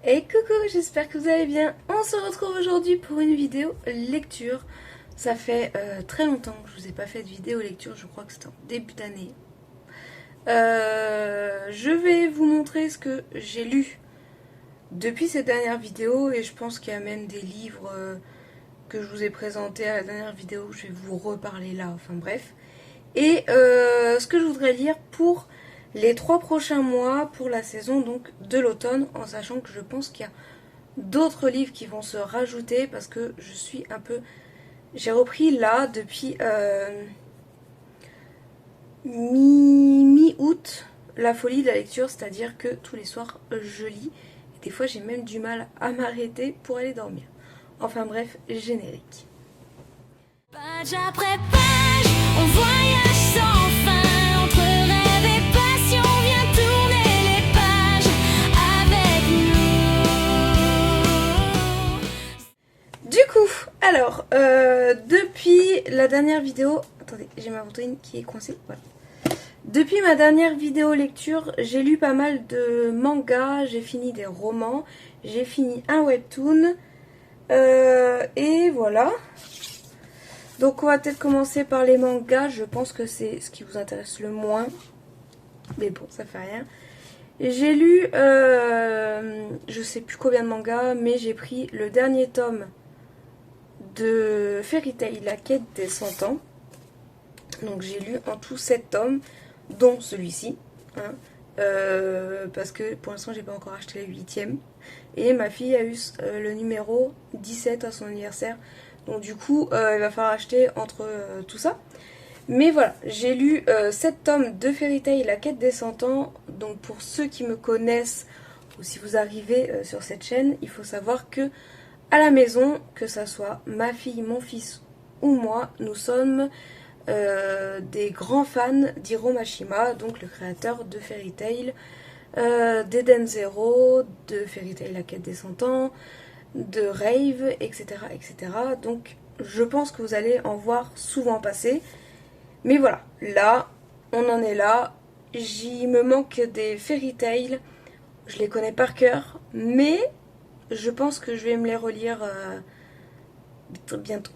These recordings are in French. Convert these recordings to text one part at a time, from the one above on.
Et coucou, j'espère que vous allez bien. On se retrouve aujourd'hui pour une vidéo lecture. Ça fait très longtemps que je vous ai pas fait de vidéo lecture, je crois que c'était en début d'année. Je vais vous montrer ce que j'ai lu depuis cette dernière vidéo et je pense qu'il y a même des livres que je vous ai présentés à la dernière vidéo. Je vais vous reparler là, enfin bref. Et ce que je voudrais lire pour les 3 prochains mois, pour la saison donc de l'automne, en sachant que je pense qu'il y a d'autres livres qui vont se rajouter parce que je suis un peu... J'ai repris là depuis mi-août la folie de la lecture, c'est-à-dire que tous les soirs je lis et des fois j'ai même du mal à m'arrêter pour aller dormir. Enfin bref, générique. Page après page, on voyage sans fin, entre rêve et passion, viens tourner les pages avec nous. Du coup, alors, depuis la dernière vidéo... Attendez, j'ai ma ventoline qui est coincée, voilà. Depuis ma dernière vidéo lecture, j'ai lu pas mal de mangas, j'ai fini des romans, j'ai fini un webtoon, et voilà. Donc on va peut-être commencer par les mangas, je pense que c'est ce qui vous intéresse le moins. Mais bon, ça fait rien. J'ai lu, je sais plus combien de mangas, mais j'ai pris le dernier tome de Fairy Tail, la quête des 100 ans. Donc j'ai lu en tout 7 tomes, dont celui-ci. Hein, parce que pour l'instant j'ai pas encore acheté le 8ème. Et ma fille a eu le numéro 17 à son anniversaire. Donc du coup, il va falloir acheter entre tout ça. Mais voilà, j'ai lu 7 tomes de Fairy Tail, la quête des 100 ans. Donc pour ceux qui me connaissent, ou si vous arrivez sur cette chaîne, il faut savoir que à la maison, que ça soit ma fille, mon fils ou moi, nous sommes des grands fans d'Hiro Mashima, donc le créateur de Fairy Tail, d'Eden Zero, de Fairy Tail, la quête des 100 ans, de Rave, etc., etc. Donc je pense que vous allez en voir souvent passer. Mais voilà, là, on en est là. J'y me manque des Fairy Tail. Je les connais par cœur, mais je pense que je vais me les relire bientôt.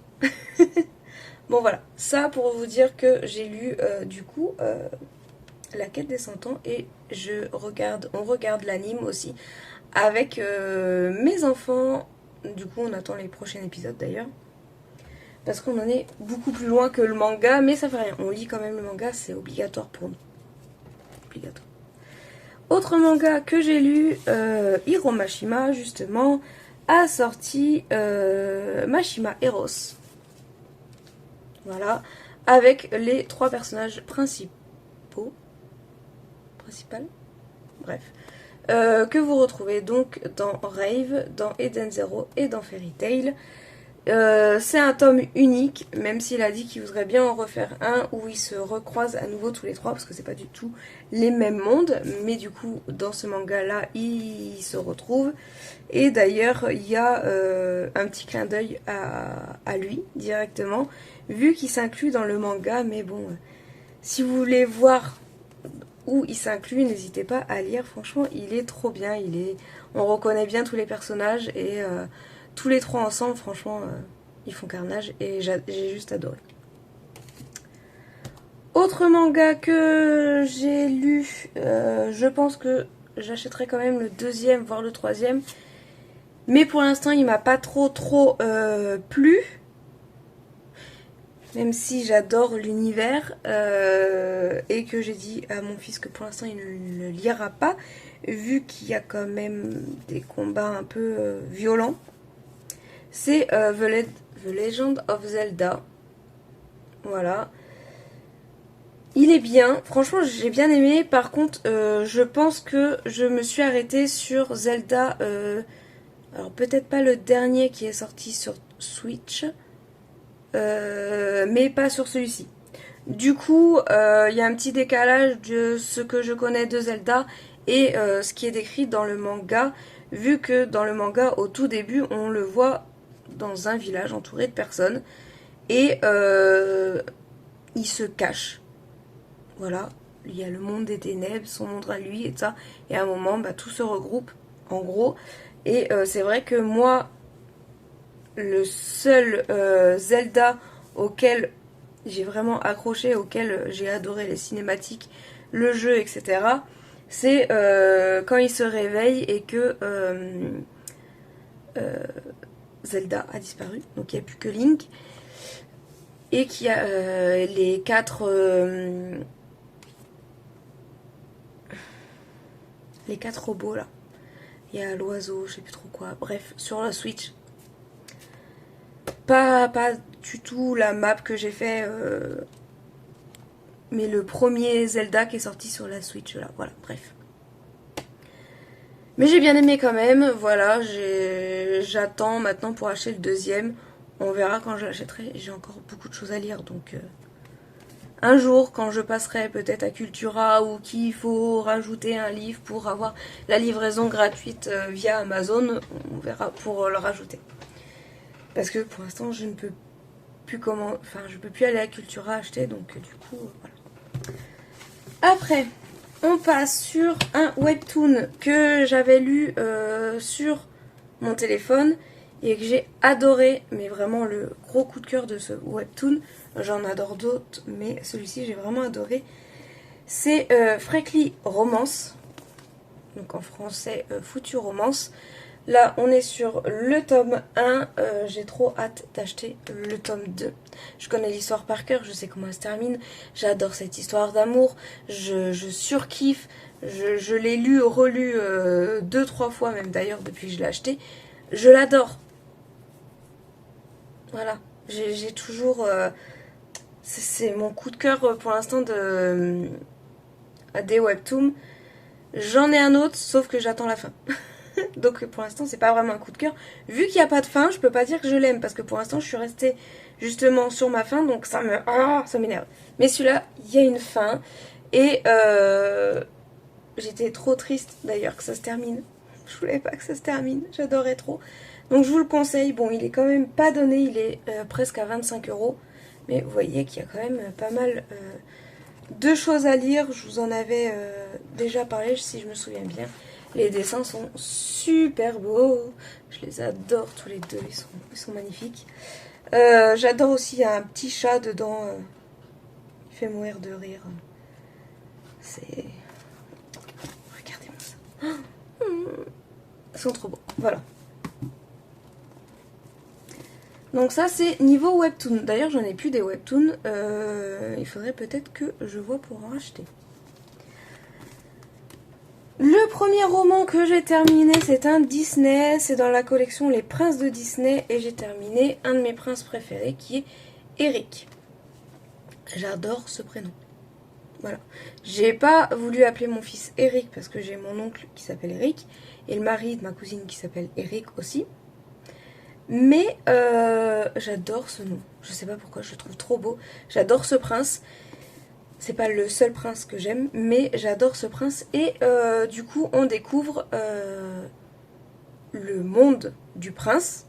Bon voilà, ça pour vous dire que j'ai lu du coup La quête des 100 ans et on regarde l'anime aussi avec mes enfants. Du coup on attend les prochains épisodes d'ailleurs. Parce qu'on en est beaucoup plus loin que le manga, mais ça fait rien. On lit quand même le manga, c'est obligatoire pour nous. Obligatoire. Autre manga que j'ai lu, Hiro Mashima, justement, a sorti Mashima Eros. Voilà. Avec les 3 personnages principaux. Bref. Que vous retrouvez donc dans Rave, dans Eden Zero et dans Fairy Tail. C'est un tome unique, même s'il a dit qu'il voudrait bien en refaire un où ils se recroisent à nouveau tous les 3 parce que c'est pas du tout les mêmes mondes, mais du coup dans ce manga là ils se retrouvent et d'ailleurs il y a un petit clin d'œil à lui directement vu qu'il s'inclut dans le manga, mais bon si vous voulez voir où il s'inclut, n'hésitez pas à lire, franchement il est trop bien, on reconnaît bien tous les personnages et tous les 3 ensemble, franchement, ils font carnage et j'ai juste adoré. Autre manga que j'ai lu, je pense que j'achèterai quand même le 2e, voire le 3e. Mais pour l'instant, il m'a pas trop plu. Même si j'adore l'univers et que j'ai dit à mon fils que pour l'instant il ne le lira pas, vu qu'il y a quand même des combats un peu violents. C'est The Legend of Zelda. Voilà. Il est bien. Franchement, j'ai bien aimé. Par contre, je pense que je me suis arrêtée sur Zelda. Alors, peut-être pas le dernier qui est sorti sur Switch. Mais pas sur celui-ci. Du coup, il y a un petit décalage de ce que je connais de Zelda et ce qui est décrit dans le manga. Vu que dans le manga, au tout début, on le voit dans un village entouré de personnes et il se cache. Voilà, il y a le monde des ténèbres, son monde à lui et ça, et à un moment tout se regroupe en gros Et c'est vrai que moi, le seul Zelda auquel j'ai vraiment accroché, auquel j'ai adoré les cinématiques, le jeu, etc., c'est quand il se réveille et que Zelda a disparu, donc il n'y a plus que Link, et qu'il y a les quatre robots là. Il y a l'oiseau, je sais plus trop quoi. Bref, sur la Switch. Pas du tout la map que j'ai fait, mais le premier Zelda qui est sorti sur la Switch là. Voilà, bref. Mais j'ai bien aimé quand même. Voilà, j'attends maintenant pour acheter le deuxième. On verra quand je l'achèterai. J'ai encore beaucoup de choses à lire, donc un jour, quand je passerai peut-être à Cultura ou qu'il faut rajouter un livre pour avoir la livraison gratuite via Amazon, on verra pour le rajouter. Parce que pour l'instant, je ne peux plus je peux plus aller à Cultura acheter, donc du coup, voilà. Après, on passe sur un webtoon que j'avais lu sur mon téléphone et que j'ai adoré, mais vraiment le gros coup de cœur de ce webtoon. J'en adore d'autres, mais celui-ci j'ai vraiment adoré. C'est Freckly Romance, donc en français Foutu Romance. Là on est sur le tome 1, j'ai trop hâte d'acheter le tome 2. Je connais l'histoire par cœur, je sais comment elle se termine, j'adore cette histoire d'amour, je surkiffe, je l'ai lu, relu 2-3 fois même d'ailleurs depuis que je l'ai acheté, je l'adore. Voilà, j'ai toujours... c'est mon coup de cœur pour l'instant des webtoons. J'en ai un autre, sauf que j'attends la fin. Donc pour l'instant, c'est pas vraiment un coup de cœur. Vu qu'il n'y a pas de fin, je peux pas dire que je l'aime, parce que pour l'instant, je suis restée justement sur ma fin, donc ça m'énerve. Mais celui-là, il y a une fin. Et j'étais trop triste d'ailleurs que ça se termine. Je voulais pas que ça se termine, j'adorais trop. Donc je vous le conseille. Bon, il est quand même pas donné, il est presque à 25 €. Mais vous voyez qu'il y a quand même pas mal de choses à lire. Je vous en avais déjà parlé, si je me souviens bien. Les dessins sont super beaux. Je les adore tous les deux, ils sont magnifiques. J'adore aussi, il y a un petit chat dedans. Il fait mourir de rire. C'est... Regardez-moi ça. Ils sont trop beaux. Voilà. Donc ça c'est niveau webtoon. D'ailleurs j'en ai plus des webtoons. Il faudrait peut-être que je vois pour en racheter. Le premier roman que j'ai terminé c'est un Disney. C'est dans la collection Les Princes de Disney. Et j'ai terminé un de mes princes préférés qui est Eric. J'adore ce prénom. Voilà. J'ai pas voulu appeler mon fils Eric parce que j'ai mon oncle qui s'appelle Eric. Et le mari de ma cousine qui s'appelle Eric aussi. Mais j'adore ce nom. Je sais pas pourquoi, je le trouve trop beau. J'adore ce prince. C'est pas le seul prince que j'aime, mais j'adore ce prince. Et du coup, on découvre le monde du prince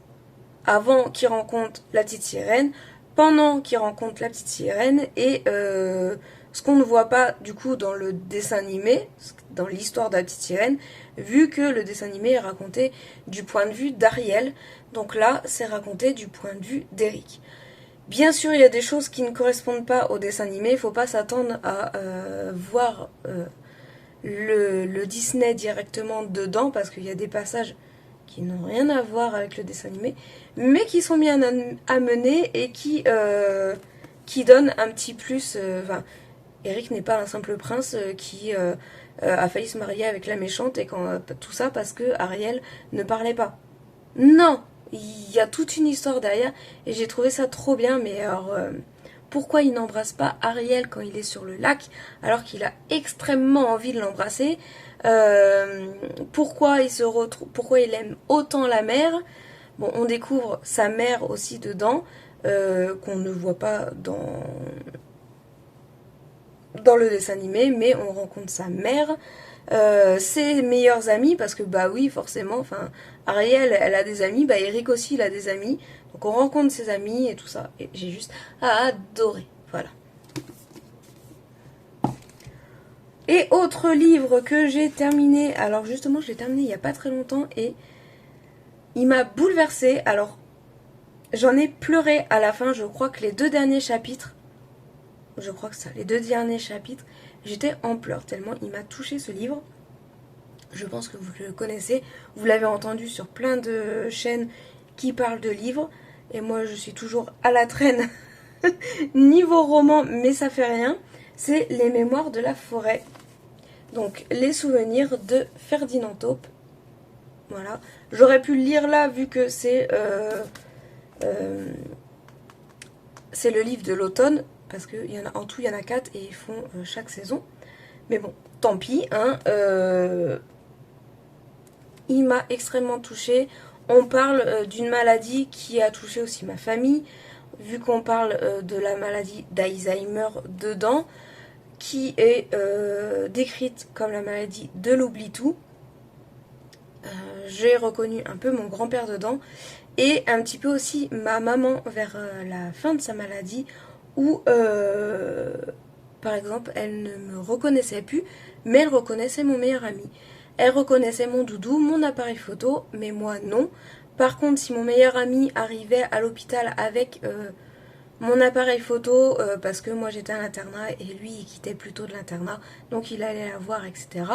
avant qu'il rencontre la petite sirène, pendant qu'il rencontre la petite sirène, et ce qu'on ne voit pas du coup dans le dessin animé, dans l'histoire de la petite sirène, vu que le dessin animé est raconté du point de vue d'Ariel. Donc là, c'est raconté du point de vue d'Eric. Bien sûr, il y a des choses qui ne correspondent pas au dessin animé. Il ne faut pas s'attendre à voir le Disney directement dedans, parce qu'il y a des passages qui n'ont rien à voir avec le dessin animé, mais qui sont bien amenés et qui donnent un petit plus... Eric n'est pas un simple prince qui a failli se marier avec la méchante, et tout ça parce que Ariel ne parlait pas. Non! Il y a toute une histoire derrière et j'ai trouvé ça trop bien. Mais alors, pourquoi il n'embrasse pas Ariel quand il est sur le lac alors qu'il a extrêmement envie de l'embrasser? Pourquoi il aime autant la mère? Bon, on découvre sa mère aussi dedans, qu'on ne voit pas dans le dessin animé, mais on rencontre sa mère. Ses meilleurs amis, parce que bah oui forcément, enfin Ariel elle a des amis, bah Eric aussi il a des amis, donc on rencontre ses amis et tout ça, et j'ai juste adoré, voilà. Et autre livre que j'ai terminé, alors justement je l'ai terminé il n'y a pas très longtemps, et il m'a bouleversée. Alors, j'en ai pleuré à la fin. Je crois que les 2 derniers chapitres, j'étais en pleurs tellement il m'a touché ce livre. Je pense que vous le connaissez. Vous l'avez entendu sur plein de chaînes qui parlent de livres. Et moi, je suis toujours à la traîne niveau roman, mais ça fait rien. C'est Les Mémoires de la forêt. Donc, les souvenirs de Ferdinand Taupe. Voilà. J'aurais pu le lire là, vu que c'est le livre de l'automne. Parce qu'en tout, il y en a 4 et ils font chaque saison. Mais bon, tant pis. Hein, il m'a extrêmement touchée. On parle d'une maladie qui a touché aussi ma famille. Vu qu'on parle de la maladie d'Alzheimer dedans, qui est décrite comme la maladie de l'oubli-tout. J'ai reconnu un peu mon grand-père dedans et un petit peu aussi ma maman vers la fin de sa maladie où par exemple elle ne me reconnaissait plus mais elle reconnaissait mon meilleur ami. Elle reconnaissait mon doudou, mon appareil photo, mais moi non. Par contre, si mon meilleur ami arrivait à l'hôpital avec mon appareil photo, parce que moi j'étais à l'internat et lui il quittait plutôt de l'internat, donc il allait la voir, etc.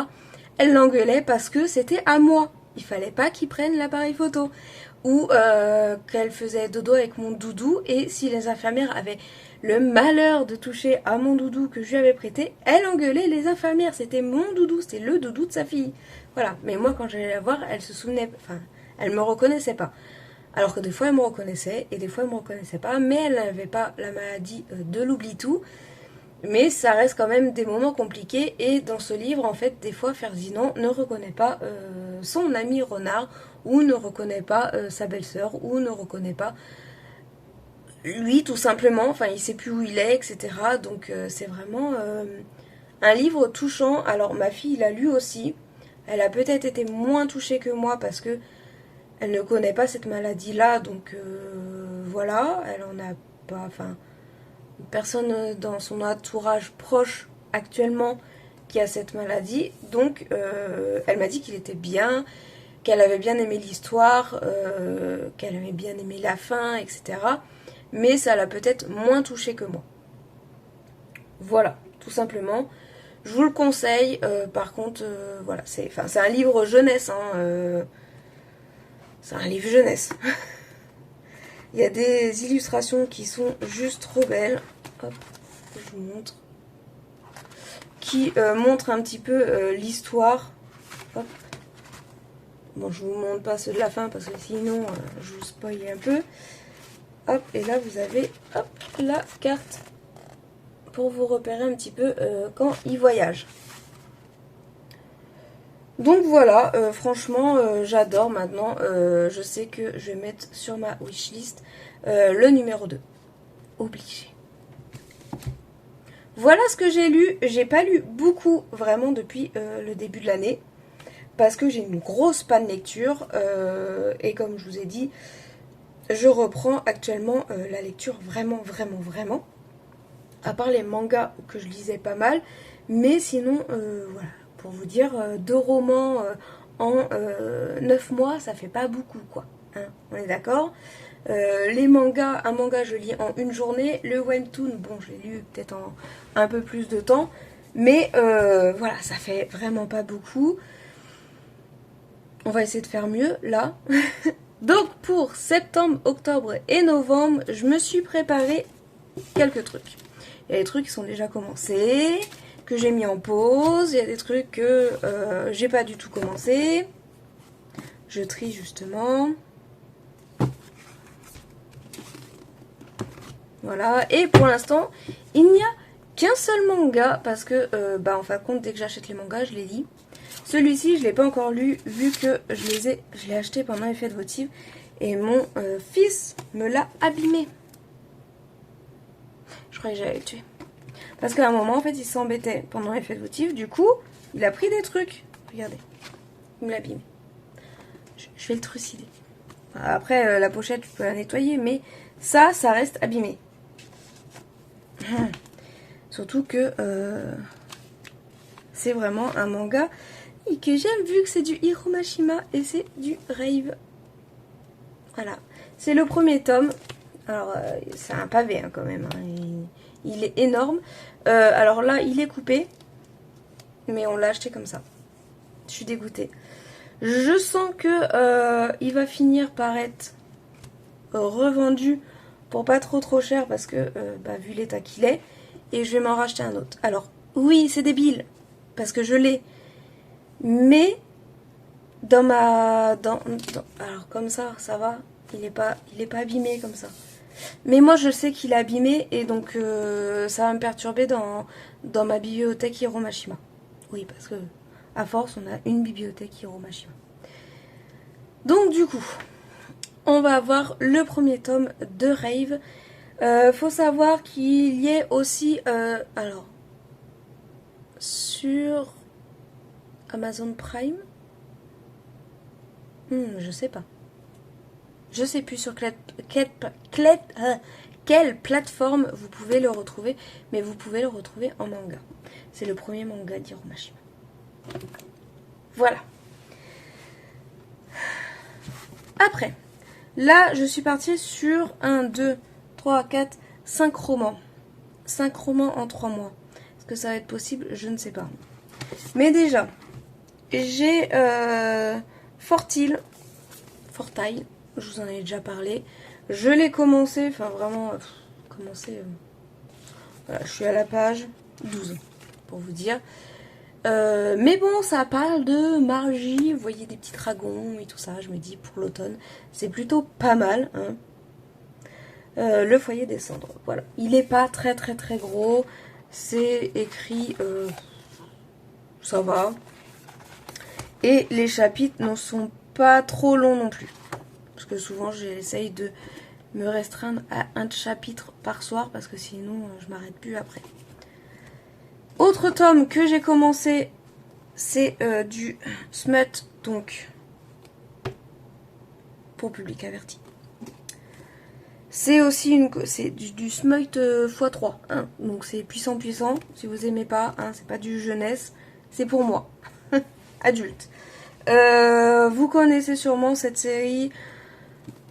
Elle l'engueulait parce que c'était à moi. Il fallait pas qu'il prenne l'appareil photo. Ou qu'elle faisait dodo avec mon doudou et si les infirmières avaient le malheur de toucher à mon doudou que je lui avais prêté, elle engueulait les infirmières. C'était mon doudou, c'était le doudou de sa fille. Voilà, mais moi quand j'allais la voir, elle se souvenait, enfin, elle me reconnaissait pas. Alors que des fois elle me reconnaissait et des fois elle me reconnaissait pas, mais elle n'avait pas la maladie de l'oubli-tout. Mais ça reste quand même des moments compliqués et dans ce livre, en fait, des fois Ferdinand ne reconnaît pas son ami renard ou ne reconnaît pas sa belle-sœur ou ne reconnaît pas lui tout simplement, enfin il sait plus où il est, etc. Donc c'est vraiment un livre touchant. Alors ma fille l'a lu aussi, elle a peut-être été moins touchée que moi parce que elle ne connaît pas cette maladie-là, donc voilà, elle en a pas, enfin personne dans son entourage proche actuellement qui a cette maladie, donc elle m'a dit qu'il était bien, qu'elle avait bien aimé l'histoire, qu'elle avait bien aimé la fin, etc. Mais ça l'a peut-être moins touché que moi. Voilà, tout simplement. Je vous le conseille. Par contre, voilà, c'est un livre jeunesse. Hein, c'est un livre jeunesse. Il y a des illustrations qui sont juste trop belles. Hop, je vous montre. Qui montrent un petit peu l'histoire. Hop. Bon, je vous montre pas ceux de la fin parce que sinon je vous spoil un peu. Hop, et là vous avez hop, la carte pour vous repérer un petit peu quand il voyage. Donc voilà, franchement j'adore maintenant. Je sais que je vais mettre sur ma wishlist le numéro 2. Obligé. Voilà ce que j'ai lu. J'ai pas lu beaucoup vraiment depuis le début de l'année. Parce que j'ai une grosse panne lecture. Et comme je vous ai dit, je reprends actuellement la lecture vraiment. À part les mangas que je lisais pas mal. Mais sinon, voilà. Pour vous dire, 2 romans en 9 mois, ça fait pas beaucoup, quoi. Hein, on est d'accord. Les mangas, un manga je lis en une journée. Le webtoon, bon, je l'ai lu peut-être en un peu plus de temps. Mais voilà, ça fait vraiment pas beaucoup. On va essayer de faire mieux, là. Donc, pour septembre, octobre et novembre, je me suis préparé quelques trucs. Il y a des trucs qui sont déjà commencés, que j'ai mis en pause. Il y a des trucs que j'ai pas du tout commencé. Je trie justement. Voilà. Et pour l'instant, il n'y a qu'un seul manga parce que, en fin de compte, dès que j'achète les mangas, je les lis. Celui-ci, je ne l'ai pas encore lu vu que je l'ai acheté pendant les fêtes votives et mon fils me l'a abîmé. Je croyais que j'allais le tuer. Parce qu'à un moment, en fait, il s'embêtait pendant les fêtes votives. Du coup, il a pris des trucs. Regardez, il me l'a abîmé. Je vais le trucider. Après, la pochette, je peux la nettoyer, mais ça reste abîmé. Surtout que c'est vraiment un manga et que j'aime vu que c'est du Hiro Mashima et c'est du rave. Voilà, c'est le premier tome. Alors, c'est un pavé hein, quand même. Hein. Il est énorme. Alors là, il est coupé. Mais on l'a acheté comme ça. Je suis dégoûtée. Je sens que il va finir par être revendu pour pas trop cher parce que vu l'état qu'il est. Et je vais m'en racheter un autre. Alors, oui, c'est débile. Parce que je l'ai. Mais dans ma... alors comme ça va. Il est pas abîmé comme ça. Mais moi je sais qu'il est abîmé et donc ça va me perturber dans ma bibliothèque Hiromashima. Oui, parce que à force on a une bibliothèque Hiromashima. Donc du coup, on va avoir le premier tome de Rave. Faut savoir qu'il y ait aussi alors sur Amazon Prime. Je sais pas. Je sais plus sur quelle plateforme vous pouvez le retrouver, mais vous pouvez le retrouver en manga. C'est le premier manga d'Hiromashima. Voilà. Après, là, je suis partie sur 1, 2, 3, 4, 5 romans. 5 romans en 3 mois. Est-ce que ça va être possible? Je ne sais pas. Mais déjà, j'ai Fortile, je vous en ai déjà parlé. Je l'ai commencé, enfin vraiment, voilà, je suis à la page 12, pour vous dire. Mais bon, ça parle de magie, vous voyez des petits dragons et tout ça. Je me dis, pour l'automne, c'est plutôt pas mal. Hein. Le foyer des cendres, voilà. Il n'est pas très gros. C'est écrit, ça va. Et les chapitres ne sont pas trop longs non plus. Parce que souvent j'essaye de me restreindre à un chapitre par soir. Parce que sinon je m'arrête plus après. Autre tome que j'ai commencé. C'est du smut. Donc pour public averti. C'est aussi du smut x3. Hein. Donc c'est puissant. Si vous aimez pas, hein, c'est pas du jeunesse. C'est pour moi. Adulte. Vous connaissez sûrement cette série.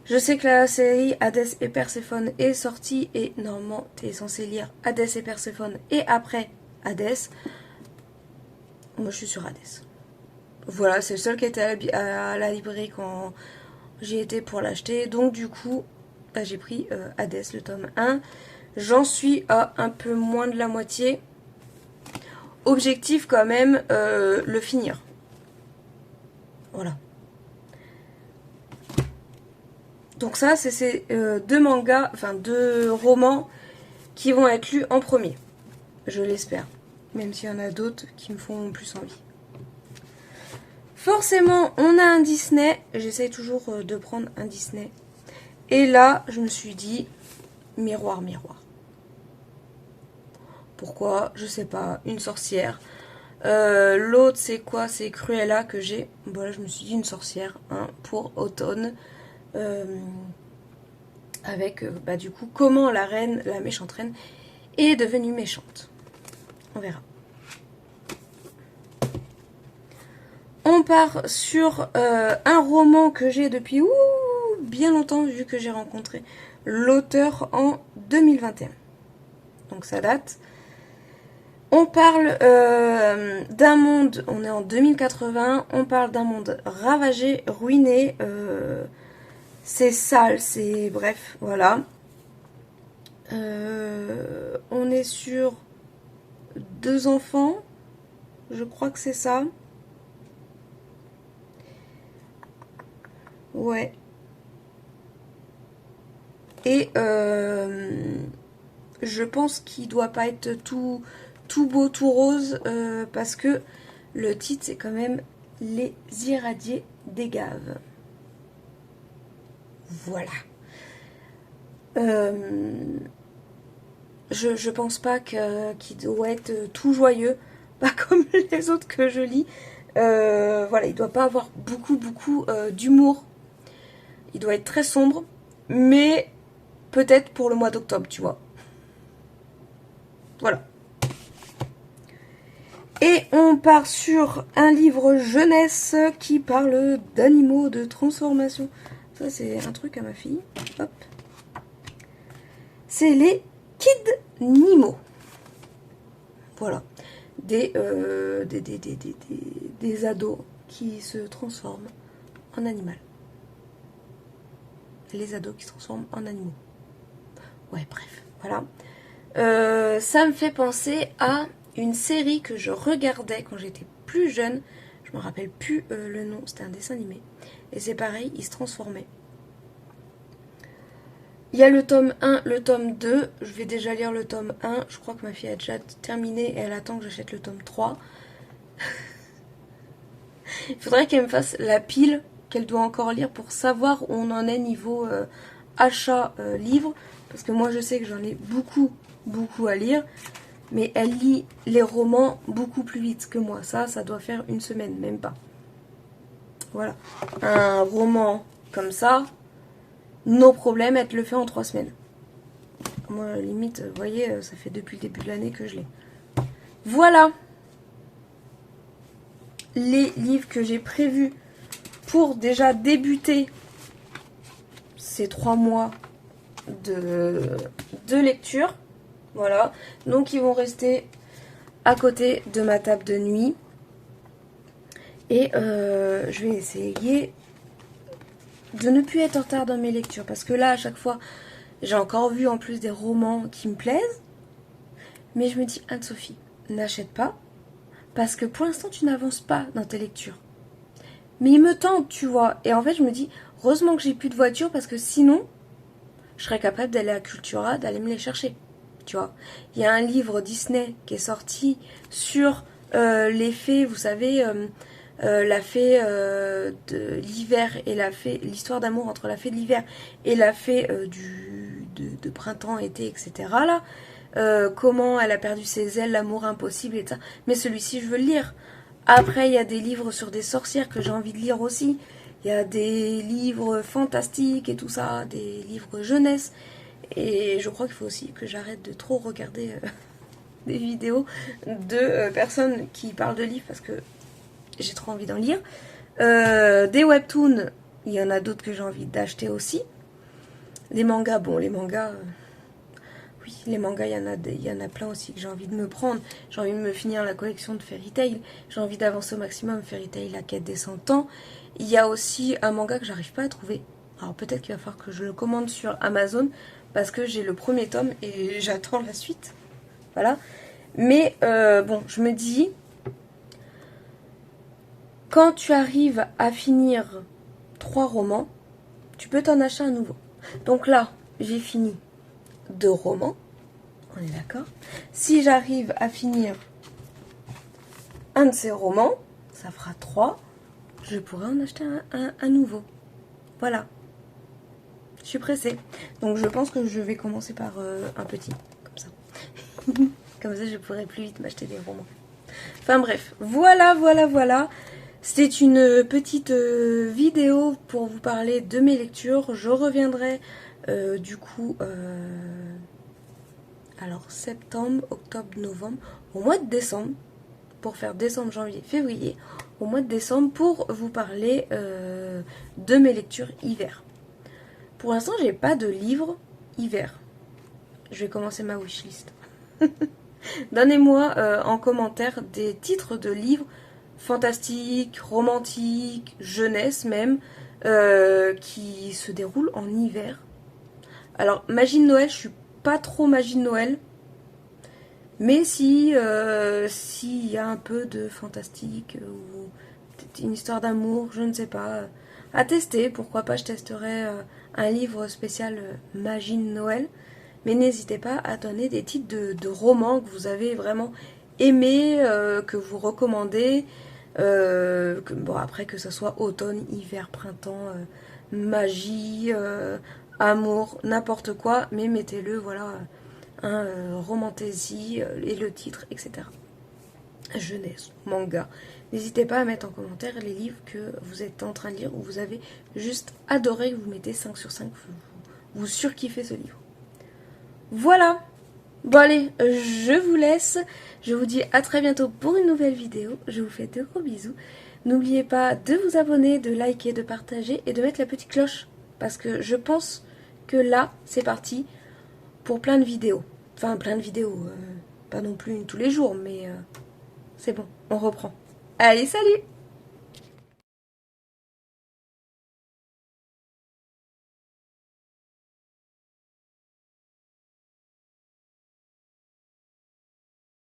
Je sais que la série Hadès et Perséphone est sortie et normalement tu es censé lire Hadès et Perséphone et après Hadès. Moi je suis sur Hadès. Voilà, c'est le seul qui était à la librairie quand j'y étais pour l'acheter. Donc du coup, bah, j'ai pris Hadès, le tome 1. J'en suis à un peu moins de la moitié. Objectif quand même, le finir. Voilà. Donc ça, c'est ces deux mangas, enfin 2 romans qui vont être lus en premier. Je l'espère. Même s'il y en a d'autres qui me font plus envie. Forcément, on a un Disney. J'essaye toujours de prendre un Disney. Et là, je me suis dit, miroir. Pourquoi? Je sais pas. Une sorcière. L'autre, c'est quoi? C'est Cruella que j'ai. Voilà, je me suis dit une sorcière hein, pour automne. Avec du coup comment la méchante reine est devenue méchante. On verra. On part sur un roman que j'ai depuis bien longtemps vu que j'ai rencontré l'auteur en 2021. Donc ça date. On parle d'un monde, on est en 2080, on parle d'un monde ravagé, ruiné, c'est sale, c'est... Bref, voilà. On est sur 2 enfants. Je crois que c'est ça. Ouais. Et je pense qu'il doit pas être tout beau, tout rose. Parce que le titre, c'est quand même Les Irradiés des Gaves. Voilà. Je pense pas qu'il doit être tout joyeux, pas comme les autres que je lis. Voilà, il doit pas avoir beaucoup d'humour. Il doit être très sombre, mais peut-être pour le mois d'octobre, tu vois. Voilà. Et on part sur un livre jeunesse qui parle d'animaux, de transformation. Ça, c'est un truc à ma fille. Hop. C'est les Kid Nimo. Voilà. Des ados qui se transforment en animal. Les ados qui se transforment en animaux. Ouais, bref, voilà. Ça me fait penser à une série que je regardais quand j'étais plus jeune. Je me rappelle plus le nom, c'était un dessin animé. Et c'est pareil, il se transformait. Il y a le tome 1, le tome 2. Je vais déjà lire le tome 1. Je crois que ma fille a déjà terminé et elle attend que j'achète le tome 3. Il faudrait qu'elle me fasse la pile qu'elle doit encore lire pour savoir où on en est niveau achat livre. Parce que moi je sais que j'en ai beaucoup à lire. Mais elle lit les romans beaucoup plus vite que moi. Ça doit faire une semaine, même pas. Voilà. Un roman comme ça, no problème, elle te le fait en 3 semaines. Moi, limite, vous voyez, ça fait depuis le début de l'année que je l'ai. Voilà les livres que j'ai prévus pour déjà débuter ces 3 mois de lecture. Voilà, donc ils vont rester à côté de ma table de nuit. Et je vais essayer de ne plus être en retard dans mes lectures. Parce que là, à chaque fois, j'ai encore vu en plus des romans qui me plaisent. Mais je me dis, Anne-Sophie, n'achète pas. Parce que pour l'instant, tu n'avances pas dans tes lectures. Mais il me tente, tu vois. Et en fait, je me dis, heureusement que j'ai plus de voiture. Parce que sinon, je serais capable d'aller à Cultura, d'aller me les chercher. Tu vois, il y a un livre Disney qui est sorti sur les fées, vous savez, la fée de l'hiver et la fée, l'histoire d'amour entre la fée de l'hiver et la fée de printemps, été, etc. Là, comment elle a perdu ses ailes, l'amour impossible et ça. Mais celui-ci, je veux le lire. Après, il y a des livres sur des sorcières que j'ai envie de lire aussi. Il y a des livres fantastiques et tout ça, des livres jeunesse. Et je crois qu'il faut aussi que j'arrête de trop regarder des vidéos de personnes qui parlent de livres parce que j'ai trop envie d'en lire. Des webtoons, il y en a d'autres que j'ai envie d'acheter aussi. Les mangas, bon, les mangas, oui, les mangas, il y en a plein aussi que j'ai envie de me prendre. J'ai envie de me finir la collection de Fairy Tail. J'ai envie d'avancer au maximum Fairy Tail, la quête des 100 ans. Il y a aussi un manga que j'arrive pas à trouver. Alors peut-être qu'il va falloir que je le commande sur Amazon. Parce que j'ai le premier tome et j'attends la suite. Voilà. Mais bon, je me dis, quand tu arrives à finir 3 romans, tu peux t'en acheter un nouveau. Donc là, j'ai fini 2 romans. On est d'accord. Si j'arrive à finir un de ces romans, ça fera 3. Je pourrais en acheter un nouveau. Voilà. Je suis pressée. Donc je pense que je vais commencer par un petit. Comme ça. Comme ça je pourrai plus vite m'acheter des romans. Enfin bref. Voilà. C'était une petite vidéo pour vous parler de mes lectures. Je reviendrai du coup... alors septembre, octobre, novembre. Au mois de décembre. Pour faire décembre, janvier, février. Au mois de décembre pour vous parler de mes lectures hiver. Pour l'instant, j'ai pas de livre hiver. Je vais commencer ma wishlist. Donnez-moi en commentaire des titres de livres fantastiques, romantiques, jeunesse même, qui se déroulent en hiver. Alors, magie de Noël, je suis pas trop magie de Noël. Mais s'il y a un peu de fantastique ou peut-être une histoire d'amour, je ne sais pas, à tester, pourquoi pas je testerai un livre spécial magie de Noël. Mais n'hésitez pas à donner des titres de romans que vous avez vraiment aimés, que vous recommandez. Bon, après que ce soit automne, hiver, printemps, magie, amour, n'importe quoi. Mais mettez-le, voilà, romantaisie et le titre, etc. Jeunesse, manga. N'hésitez pas à mettre en commentaire les livres que vous êtes en train de lire ou vous avez juste adoré, que vous mettez 5 sur 5, vous surkiffez ce livre. Voilà. Bon allez, je vous laisse. Je vous dis à très bientôt pour une nouvelle vidéo. Je vous fais de gros bisous. N'oubliez pas de vous abonner, de liker, de partager et de mettre la petite cloche parce que je pense que là, c'est parti pour plein de vidéos. Enfin, plein de vidéos, pas non plus tous les jours, mais c'est bon, on reprend. Allez, salut!